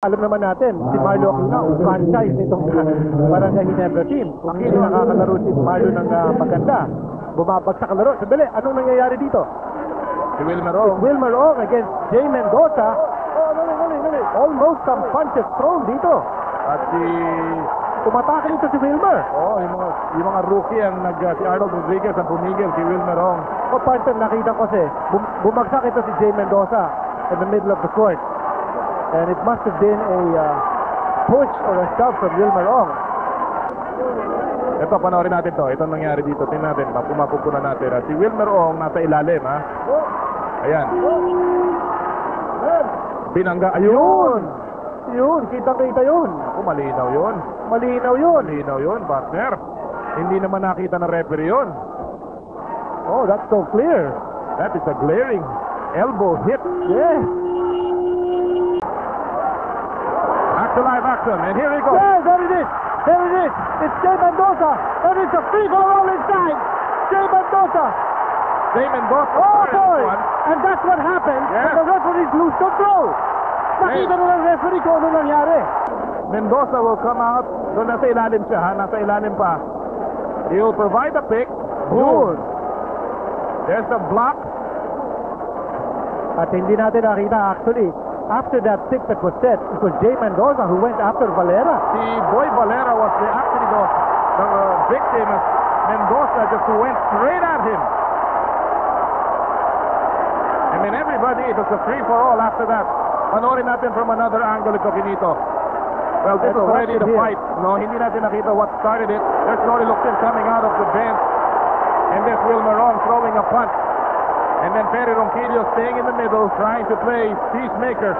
Alam naman natin, si Marlo Aquino, franchise nitong Barangay Ginebra team. Kung hindi nakakalaro si Marlo ng maganda, bumabagsak ang laro. Sandali, anong nangyayari dito? Si Wilmer Ong. Wilmer Ong against Jay Mendoza. Oh, dali. Almost some punches thrown dito. At si... Tumatake nito si Wilmer. Yung mga rookie ang si Arnold Rodriguez ang pumigil, si Wilmer Ong. O partner, nakita ko kasi, bumagsak ito si Jay Mendoza in the middle of the court. And it must have been a push or a shove from Wilmer Ong. Ito, panoorin natin to. Ito nangyari dito. Tingnan natin. Mapupunan natin. Si Wilmer Ong nasa ilalim, ha? Ayan. Binangga. Ayun! Yun, kitang-kita yun. Ako, malinaw yun. Malinaw yun. Malinaw yun, partner. Hindi naman nakita ng referee yun. Oh, that's so clear. That is a glaring elbow hit. Yeah. Back to live action, and here he goes. Yeah, there it is. There it is. It's Jay Mendoza. And it's a free for all inside. Jay Mendoza. Jay Mendoza. Oh, boy. And that's what happened when the referees lose control. Nakita na ng referee kung ano nangyari. Mendoza will come out. Doon nasa ilalim siya, ha? Nasa ilalim pa. He will provide a pick. Boom. There's the block. At hindi natin nakita actually. After that pick that was set, it was Jay Mendoza who went after Valera. Si Boy Valera was actually the victim as Mendoza just went straight at him. I mean, everybody, it was a free-for-all after that. Panoorin natin from another angle ito, Kinito. Well, this was already the fight. No, hindi natin nakita what started it. There's Nori Luksin coming out of the bench. And there's Wilmer Ong throwing a punch. And then Perry Ronquillo staying in the middle, trying to play peacemaker.